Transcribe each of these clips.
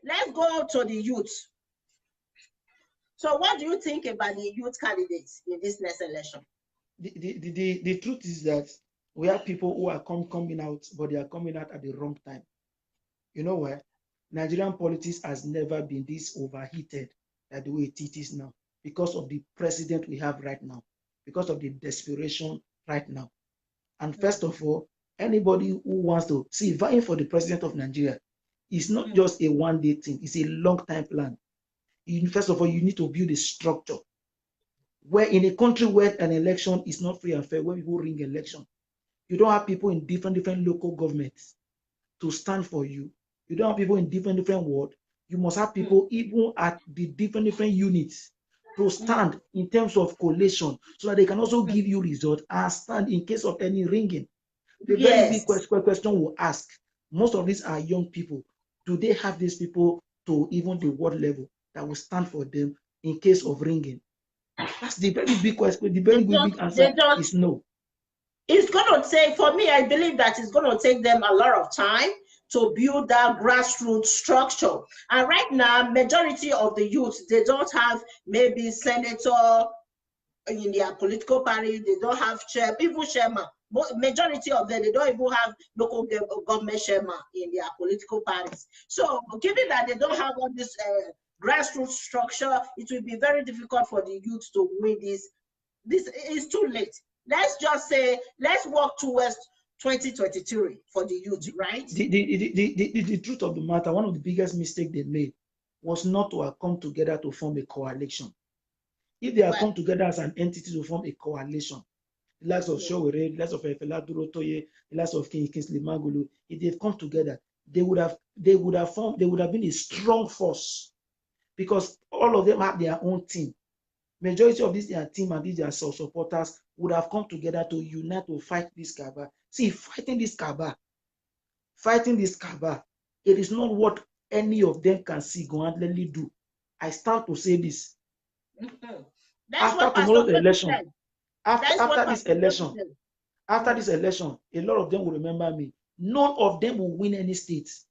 let's go to the youth. So what do you think about the youth candidates in this next election? The truth is that we have people who are coming out, but they are coming out at the wrong time. You know why? Nigerian politics has never been this overheated like the way it is now, because of the president we have right now, because of the desperation right now. And first of all, anybody who wants to see vying for the president of Nigeria is not just a one-day thing, it's a long-time plan. First of all, you need to build a structure where in a country where an election is not free and fair, where people ring election, you don't have people in different local governments to stand for you. You don't have people in different wards. You must have people even at the different units to stand in terms of collation, so that they can also give you results and stand in case of any ringing. The very big question we'll ask, most of these are young people. Do they have these people to even the ward level that will stand for them in case of ringing? That's the very big question. The very big answer is no. It's going to take, for me, I believe that it's going to take them a lot of time to build that grassroots structure. And right now, majority of the youth, they don't have maybe senator in their political party, they don't have chair, even chairman. Majority of them, they don't even have local government chairman in their political parties. So given that they don't have all this grassroots structure, it will be very difficult for the youth to win this. This is too late. Let's just say, let's work towards 2023 for the youth, right? The truth of the matter, one of the biggest mistakes they made was not to have come together to form a coalition. If they have come together as an entity to form a coalition, the likes of Showore, the likes of Efela Durotoye, the likes of Kingsley Magulu, if they've come together, they would have been a strong force, because all of them have their own team. Majority of this their team and these their supporters would have come together to unite to fight this cabal. See, fighting this cabal, it is not what any of them can see go-handedly do. I start to say this. After tomorrow's election, after this election, a lot of them will remember me. None of them will win any states.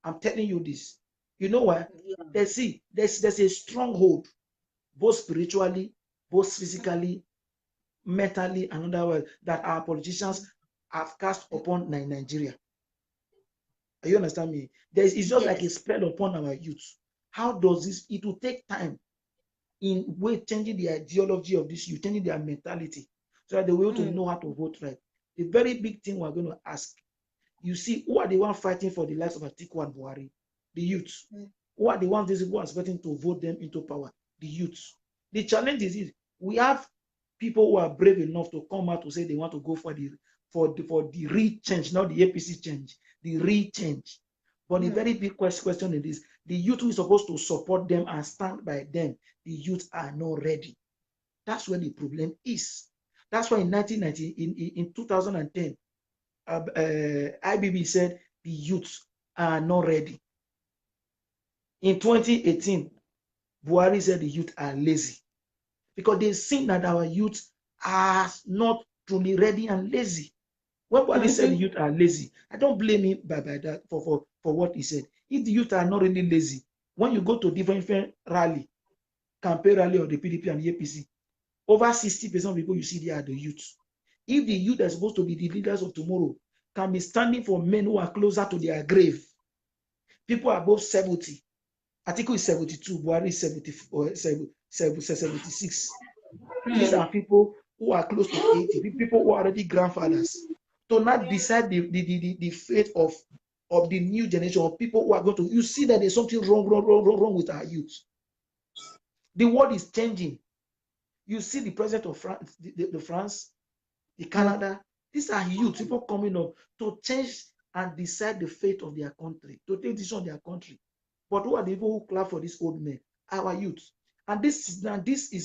I'm telling you this. You know why? There's a stronghold, both spiritually, both physically, mentally, and otherwise, that our politicians have cast upon Nigeria. You understand me? It's just like a spell upon our youth. How does this? It will take time in way changing the ideology of this youth, changing their mentality, so that they will to know how to vote right. The very big thing we're going to ask, you see, who are the ones fighting for the lives of Atiku and Buhari? The youth. Who are the ones these people are expecting to vote them into power? The youth. The challenge is we have people who are brave enough to come out to say they want to go for the real change, not the APC change, the real change. But the very big question is this: the youth who is supposed to support them and stand by them, the youth are not ready. That's where the problem is. That's why in 2010, IBB said the youth are not ready. In 2018, Buhari said the youth are lazy, because they've seen that our youth are not truly ready and lazy. When Buhari said the youth are lazy, I don't blame him by that for what he said. If the youth are not really lazy, when you go to different rally, campaign rally of the PDP and the APC, over 60% of people you see there are the youth. If the youth are supposed to be the leaders of tomorrow can be standing for men who are closer to their grave, people above 70, Atiku is 72, Buhari is 76. These are people who are close to 80, people who are already grandfathers, to not decide the fate of the new generation of people who are going to. You see that there's something wrong with our youth. The world is changing. You see the president of France, the France, the Canada. These are youth, people coming up to change and decide the fate of their country, to take decision on their country. But who are the people who clap for this old men? Our youth. And this is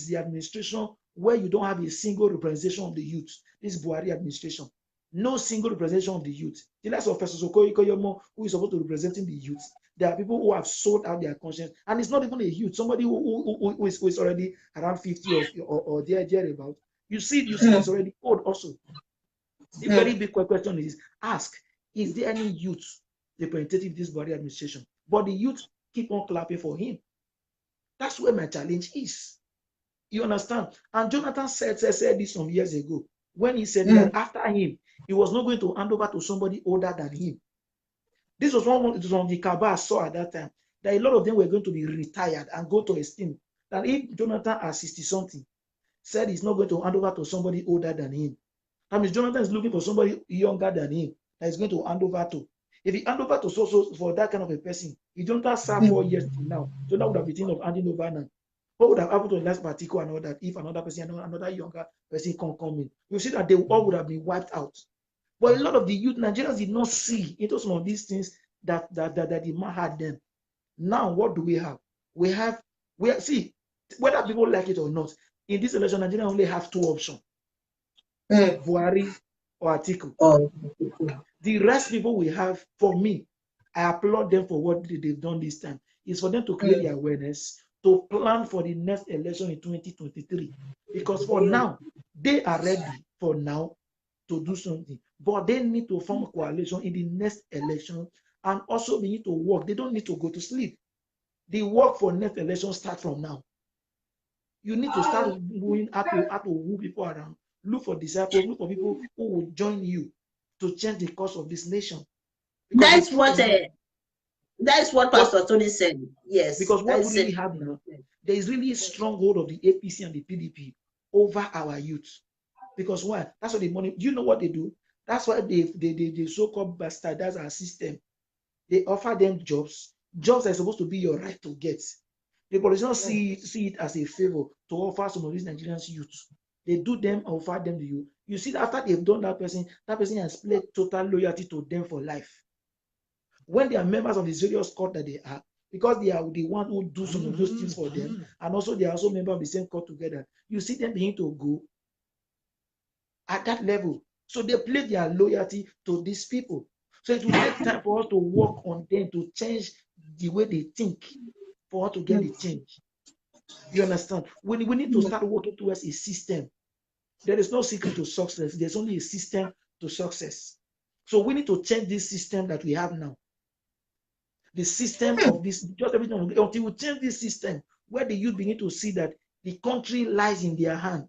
the administration where you don't have a single representation of the youth. This Buhari administration. No single representation of the youth. The likes of Professor Okoye Koyomo, who is supposed to be representing the youth. There are people who have sold out their conscience. And it's not even a youth, somebody who is already around 50 or thereabout. You see it's already old also. The very big question is, ask, is there any youth representative of this Buhari administration? But the youth keep on clapping for him. That's where my challenge is. You understand? And Jonathan said this some years ago when he said that after him, he was not going to hand over to somebody older than him. This was one of the cabal saw at that time, that a lot of them were going to be retired and go to esteem. That if Jonathan at 60-something said he's not going to hand over to somebody older than him, that means Jonathan is looking for somebody younger than him that he's going to hand over to. If he hand over to for that kind of a person, if Jonathan served 4 years till now, Jonathan would have been thinking of handing over now. What would have happened to the last particular and all that if another person, another younger person can come in? You see that they all would have been wiped out. But a lot of the youth Nigerians did not see into some of these things that the man had then. Now, what do we have? We see, whether people like it or not, in this election, Nigeria only have 2 options. Buhari or Atiku. The rest people we have, for me, I applaud them for what they've done this time. Is for them to create the awareness, to plan for the next election in 2023. Because for now, they are ready for now to do something. But they need to form a coalition in the next election, and also they need to work. They don't need to go to sleep. The work for next election starts from now. You need to start going out to woo people around. Look for disciples, look for people who will join you to change the course of this nation. That's what Pastor Tony said. Yes. Because what we really have now, there is really a strong hold of the APC and the PDP over our youth. Because why? That's what the money. Do you know what they do? That's why they so-called bastardize our system. They offer them jobs. Jobs are supposed to be your right to get. The politicians see it as a favor to offer some of these Nigerians youth. They do them, offer them to you. You see, after they've done that person has pledged total loyalty to them for life. When they are members of the various court that they are, because they are the one who do some of those things for them, and also they are also members of the same court together, you see them beginning to go at that level. So they pledge their loyalty to these people. So it will take time for us to work on them to change the way they think, for us to get the change. You understand? We need to start working towards a system. There is no secret to success. There's only a system to success. So we need to change this system that we have now. The system of this, just everything, until we change this system, where the youth begin to see that the country lies in their hand.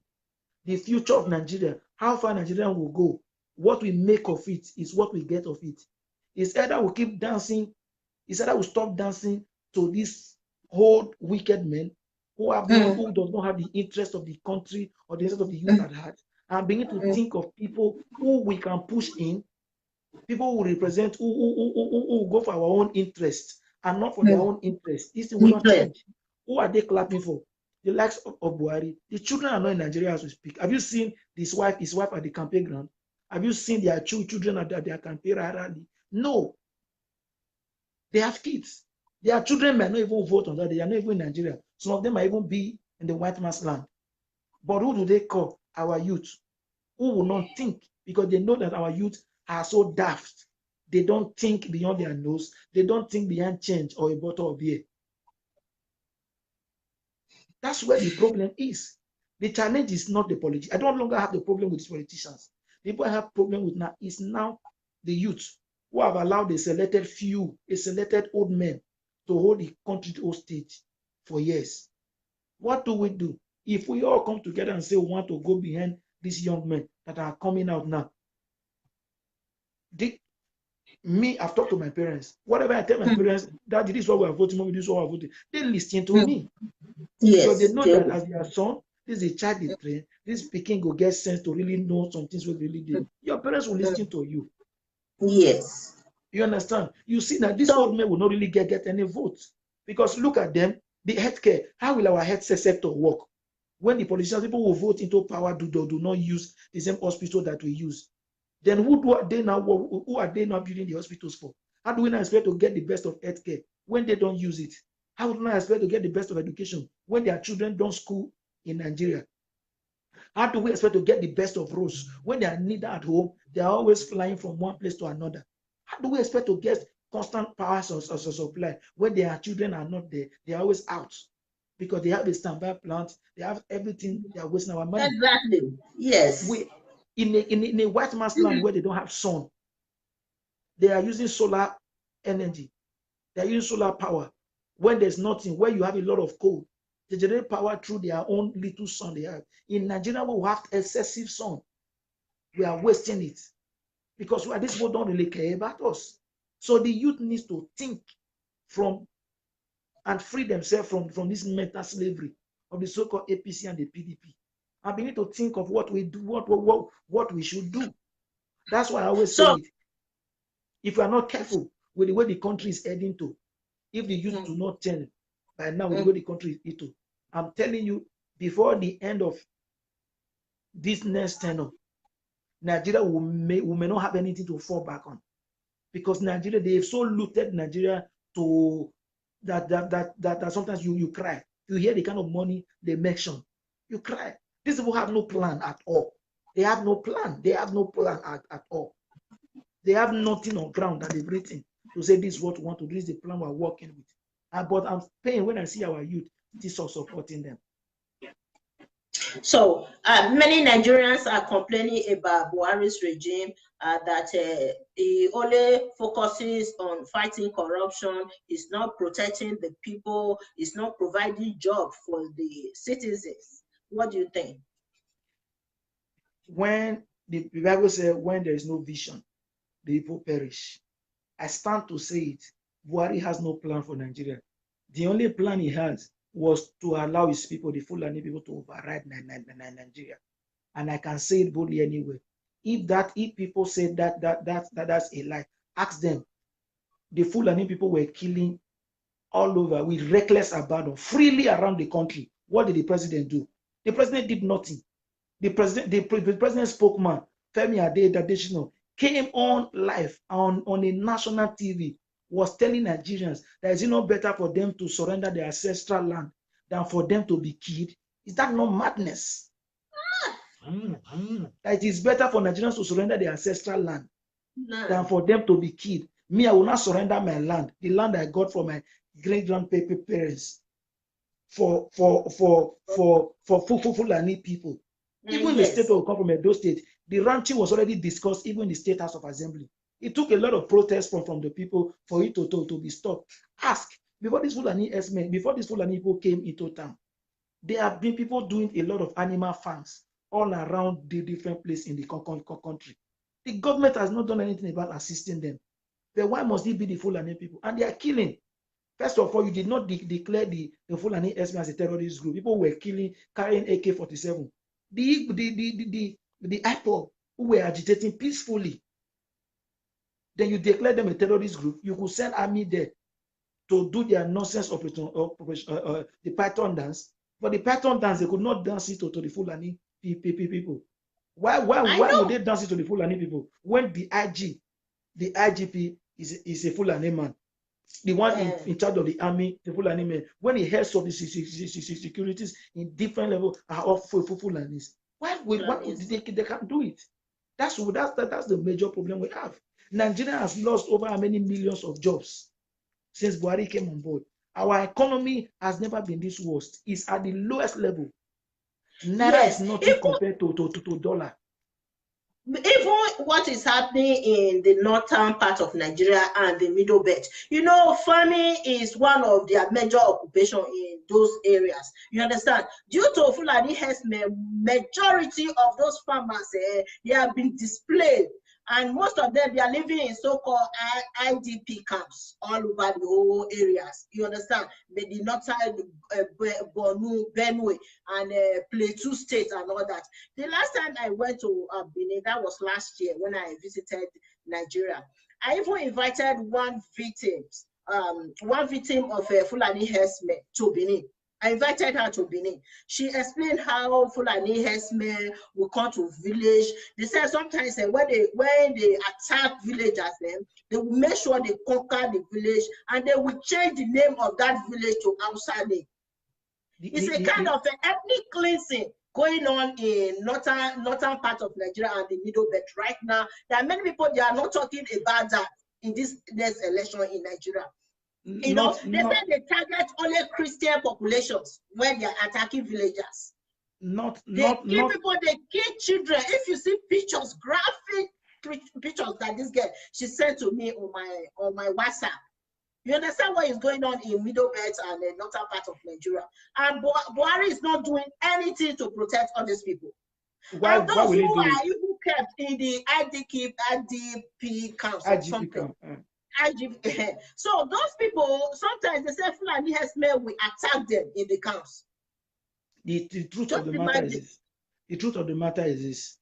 The future of Nigeria, how far Nigeria will go, what we make of it is what we get of it. It's either we keep dancing, it's either we stop dancing to these old wicked men who does not have the interest of the country or the interest of the youth at heart, and begin to think of people who we can push in, people who represent, who go for our own interest and not for their own interest. This thing will not change. Who are they clapping for? The likes of Buhari. The children are not in Nigeria as we speak. Have you seen his wife at the campaign ground? Have you seen their children at their campaign rally? No. They have kids. Their children might not even vote on that. They are not even in Nigeria. Some of them might even be in the white man's land. But who do they call? Our youth, who will not think, because they know that our youth are so daft. They don't think beyond their nose. They don't think beyond change or a bottle of beer. That's where the problem is. The challenge is not the politics. I don't longer have the problem with these politicians. The people I have problem with now is now the youth who have allowed a selected few, a selected old men to hold the country hostage for years. What do we do? If we all come together and say we want to go behind these young men that are coming out now, I've talked to my parents. Whatever I tell my parents, that this is what we are voting, mommy, this is what we are voting, they listen to me. Yes. Because they know that as their son, this is a child they train, this speaking will get sense to really know some things we really do. Your parents will listen to you. Yes. You understand? You see that this old man will not really get any votes. Because look at them, the healthcare. How will our health sector work? When the politicians, people who vote into power do not use the same hospital that we use. Then who are they now building the hospitals for? How do we not expect to get the best of healthcare when they don't use it? How would we not expect to get the best of education when their children don't school in Nigeria? How do we expect to get the best of roads when they are neither at home? They are always flying from one place to another. How do we expect to get constant power supply when their children are not there? They are always out because they have a standby plant. They have everything. They are wasting our money. Exactly. Yes. In a white man's land where they don't have sun, they are using solar energy. They are using solar power. when there's nothing, where you have a lot of coal, they generate power through their own little sun they have. In Nigeria, we have excessive sun. We are wasting it because these people don't really care about us. So the youth needs to think from and free themselves from this mental slavery of the so-called APC and the PDP. And we need to think of what we do, what we should do. That's why I always say it. If we are not careful with the way the country is heading to, if the youth do not turn by now with the way the country is to, I'm telling you, before the end of this next tenure, Nigeria may not have anything to fall back on, because Nigeria, they've so looted Nigeria to that sometimes you cry. You hear the kind of money they mention, you cry. These people have no plan at all. They have no plan. They have no plan at all. They have nothing on ground that they've written to say this is what we want to do. This is the plan we're working with. But I'm paying when I see our youth still supporting them. So many Nigerians are complaining about Buhari's regime, that he only focuses on fighting corruption, is not protecting the people, is not providing jobs for the citizens. What do you think? When the Bible says, when there is no vision, the people perish. I stand to say it. Buhari has no plan for Nigeria. The only plan he has was to allow his people, the Fulani people, to override Nigeria. And I can say it boldly anyway. If people say that's a lie, ask them. The Fulani people were killing all over with reckless abandon, freely around the country. What did the president do? The president did nothing. The president's spokesman, Femi Adesina, came on live on a national TV, was telling Nigerians that is it not better for them to surrender their ancestral land than for them to be killed? Is that not madness? That it is better for Nigerians to surrender their ancestral land than for them to be killed. Me, I will not surrender my land, the land I got from my great-grandparents, for Fulani people. Even the state will come from Edo State. The ranching was already discussed even in the State House of Assembly. It took a lot of protests from the people for it to be stopped. Ask, before this Fulani people came into town, there have been people doing a lot of animal farms all around the different places in the country. The government has not done anything about assisting them. Then why must it be the Fulani people? And they are killing. First of all, you did not declare the Fulani as a terrorist group. People were killing, carrying AK-47. The IPOB who were agitating peacefully. Then you declare them a terrorist group. You could send army there to do their nonsense operation, the Python dance. But the Python dance, they could not dance it to the Fulani people. Why would they dance it to the Fulani people when the IGP is a Fulani man? The one in charge of the army, the Fulani man, when he heads of the securities in different levels are all Fulanis. Why they can't do it? That's the major problem we have. Nigeria has lost over how many millions of jobs since Buhari came on board. Our economy has never been this worst. It's at the lowest level. Naira is nothing compared to dollar. Even what is happening in the northern part of Nigeria and the middle belt, you know, farming is one of their major occupation in those areas. You understand? Due to Fulani herdsmen, majority of those farmers, they have been displaced. And most of them, they are living in so-called IDP camps all over the whole areas. You understand? The northern Borno, Benue, and Plateau State and all that. The last time I went to Benin, that was last year when I visited Nigeria. I even invited one victim of Fulani herdsmen to Benin. I invited her to Benin. She explained how Fulani herdsmen will come to village. They said sometimes when they attack villagers, they will make sure they conquer the village and they will change the name of that village to Hausa name. It's a kind of an ethnic cleansing going on in northern part of Nigeria and the middle belt right now. There are many people, they are not talking about that in this next election in Nigeria. You know, they say they target only Christian populations when they are attacking villagers. They kill people, they kill children. If you see pictures, graphic pictures that this girl she sent to me on my WhatsApp, You understand what is going on in Middle Belt and the northern part of Nigeria? And Buhari is not doing anything to protect all these people. Why will he do it? Are even kept in the IDP camps or something. IGP. So those people, sometimes they say Fulani herdsmen will attack them in the camps. The truth of the matter is this. The truth of the matter is this.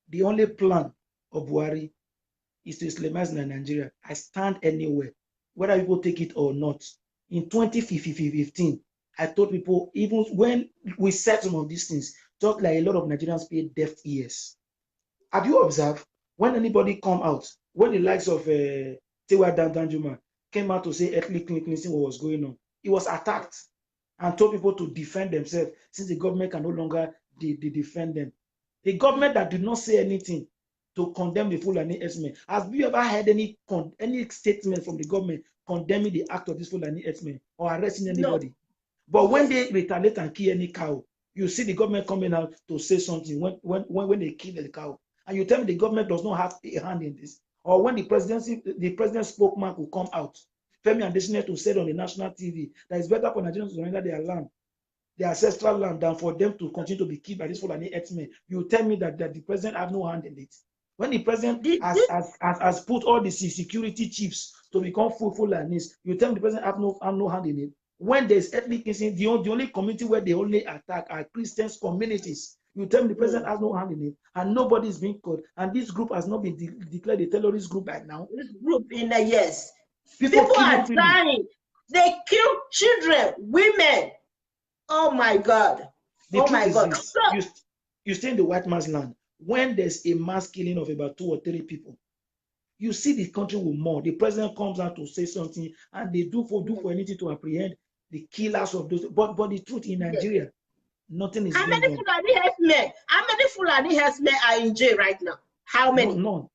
The only plan of Buhari is to Islamize Nigeria. I stand anywhere, whether people take it or not. In 2015, I told people, even when we said some of these things, just like a lot of Nigerians paid deaf ears. Have you observed when anybody come out, when the likes of Tewa Danjuma came out to say ethnic cleansing, what was going on, he was attacked and told people to defend themselves since the government can no longer defend them. The government that did not say anything to condemn the Fulani herdsmen. Have you ever heard any statement from the government condemning the act of this Fulani herdsmen or arresting anybody? No. But when they retaliate and kill any cow, you see the government coming out to say something when they kill the cow. And you tell me the government does not have a hand in this. Or when the president's spokesman will come out, Femi Adesina, to say on the national TV that it's better for Nigerians to surrender their land, their ancestral land, than for them to continue to be killed by this Fulani herdsmen. You tell me that the president has no hand in it. When the president has put all the security chiefs to become Fulanis, you tell me the president have no hand in it. When there's ethnic cleansing, the only community where they only attack are Christians communities. You tell me the president has no hand in it, and nobody is being caught. And this group has not been declared a terrorist group by now. This group in the yes. People are dying. They kill children, women. Oh my God. Oh my God. You stay in the white man's land. When there's a mass killing of about 2 or 3 people, you see the country will more. The president comes out to say something, and they do for anything to apprehend the killers of those. But the truth in Nigeria, nothing is going on. How many Fulani herdsmen are in jail right now? How many? None.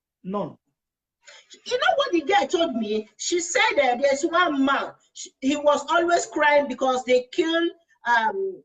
You know what the girl told me? She said that there's one man. He was always crying because they killed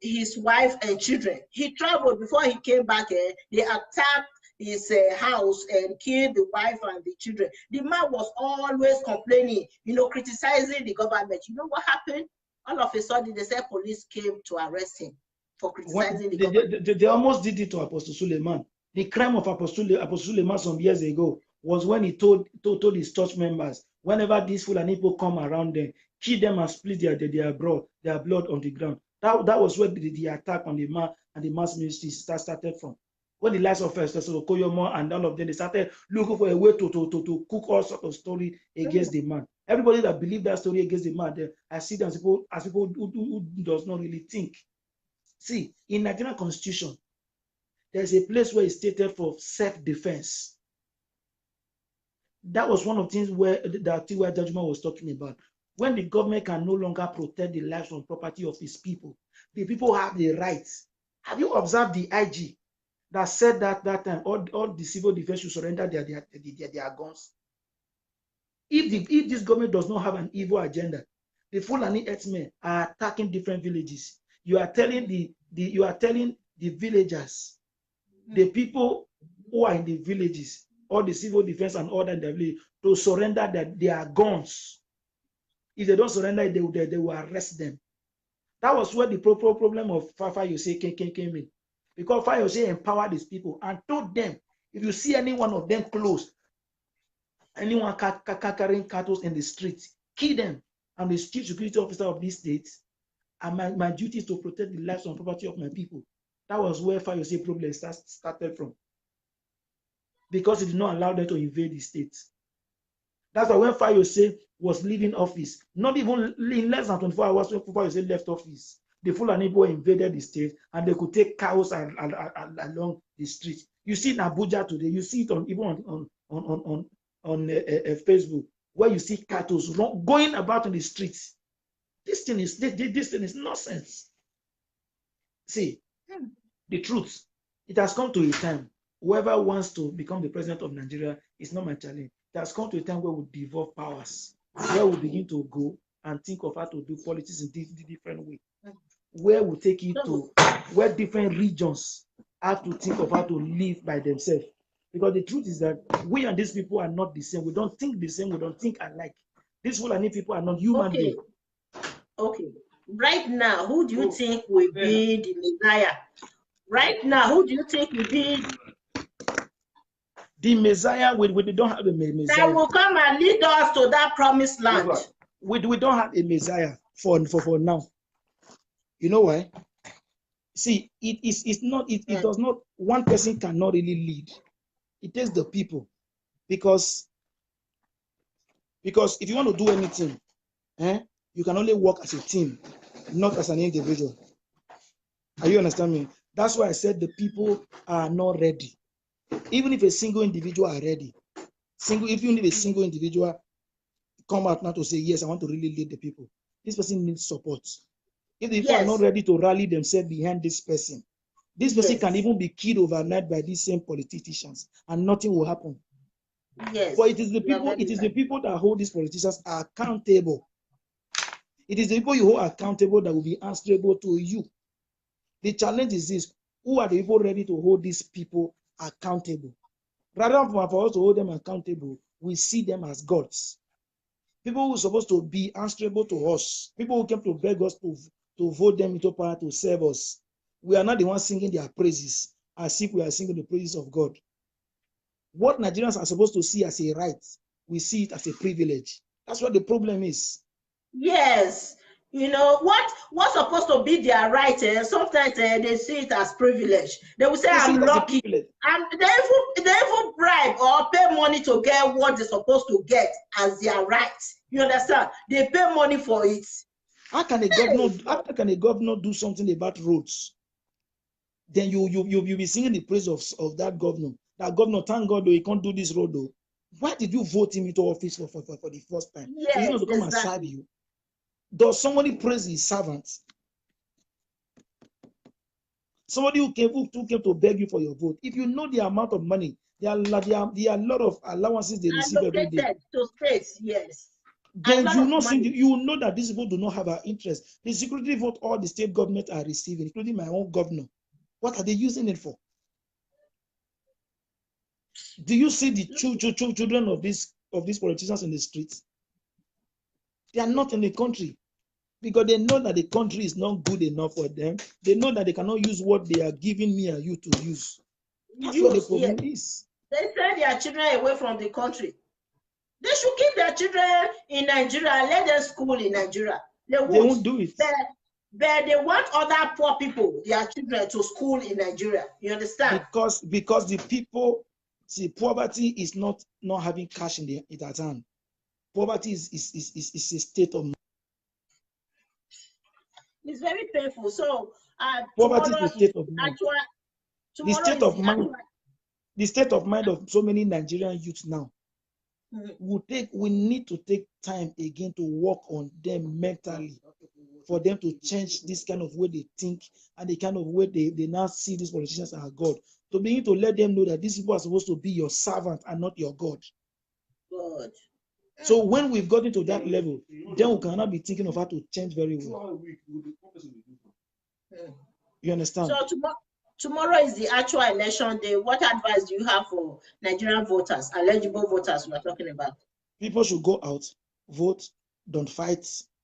his wife and children. He traveled before he came back. They attacked his house and killed the wife and the children. The man was always complaining, criticizing the government. You know what happened? All of a sudden, they said police came to arrest him for criticizing the government. They almost did it to Apostle Suleiman. The crime of Apostle Suleiman some years ago was when he told his church members, whenever these Fulani people come around them, kill them and split their blood on the ground. That was where the attack on the man and the mass ministry started from. When the likes of Koyomo and all of them, they started looking for a way to cook all sorts of story against the man. Everybody that believed that story against the man, I see them as people who does not really think. See, in Nigerian Constitution, there's a place where it's stated for self-defense. That was one of the things where the T.Y. Judgment was talking about. When the government can no longer protect the lives and property of its people, the people have the rights. Have you observed the IG that said that time all the civil defense should surrender their guns? If this government does not have an evil agenda, the Fulani herdsmen are attacking different villages. You are telling the villagers, the people who are in the villages, all the civil defense and order in the village, to surrender their guns. If they don't surrender, they will arrest them. That was where the problem of Fayose came in. Because Fayose empowered these people and told them, if you see any one of them close, anyone carrying cattle in the streets, kill them. I'm the chief security officer of this state, and my duty is to protect the lives and property of my people. That was where Fayose problem started from. Because he did not allow them to invade the state. That's why when Fayose was leaving office, not even in less than 24 hours when Fayose left office, the Fulani people invaded the state and they could take cows along the street. You see in Abuja today, you see it even on Facebook, where you see cattle going about in the streets. This thing is nonsense. See, the truth, it has come to a time, whoever wants to become the president of Nigeria is not my challenge. It has come to a time where we devolve powers, where we begin to go and think of how to do politics in different way, where we take it to where different regions have to think of how to live by themselves. Because the truth is that we and these people are not the same. We don't think the same. We don't think alike. These Fulani people are not human beings. Okay. Right now, who do you think will be the Messiah? Right now, who do you think will be the Messiah? We don't have a Messiah. That will come and lead us to that promised land. We don't have a Messiah for now. You know why? See, it does not, one person cannot really lead. It takes the people. Because if you want to do anything, you can only work as a team, not as an individual. Are you understand me? That's why I said the people are not ready. Even if a single individual are ready, even if a single individual come out now to say, yes, I want to really lead the people, this person needs support. If the people are not ready to rally themselves behind this person can even be killed overnight by these same politicians and nothing will happen. Yes. But it is the people that hold these politicians accountable. It is the people you hold accountable that will be answerable to you. The challenge is this: who are the people ready to hold these people accountable? Rather than for us to hold them accountable, we see them as gods. People who are supposed to be answerable to us. People who came to beg us to vote them into power to serve us. We are not the ones singing their praises as if we are singing the praises of God. What Nigerians are supposed to see as a right, we see it as a privilege. That's what the problem is. Yes. You know, what's supposed to be their right, sometimes they see it as privilege. They will say, I'm lucky. And they even bribe or pay money to get what they're supposed to get as their right. You understand? They pay money for it. How can a governor do something about roads? Then you'll be singing the praise of that governor. That governor, thank God, though, he can't do this road, though. Why did you vote him into office for the first time? Yes, he's not to come and serve you. Does somebody praise his servants? Somebody who came to beg you for your vote. If you know the amount of money, there are a lot of allowances they receive every day. To states, yes. Then you know that these people do not have our interest. The security vote all the state government are receiving, including my own governor. What are they using it for? Do you see the children of these politicians in the streets? They are not in the country because they know that the country is not good enough for them. They know that they cannot use what they are giving me and you to use. That's what the problem is. They send their children away from the country. They should keep their children in Nigeria and let them school in Nigeria. They won't do it. But they want other poor people, their children, to school in Nigeria. You understand? Because the people, see, poverty is not having cash in at hand. Poverty is a state of mind. It's very painful. So poverty is a state of mind. The state of mind of so many Nigerian youths now. We need to take time again to work on them mentally for them to change this kind of way they think and the kind of way they now see these politicians as God. To begin to let them know that these people are supposed to be your servant and not your God. So when we've gotten to that level, then we cannot be thinking of how to change very well. You understand? So tomorrow is the actual election day. What advice do you have for Nigerian voters, eligible voters we are talking about? People should go out, vote, don't fight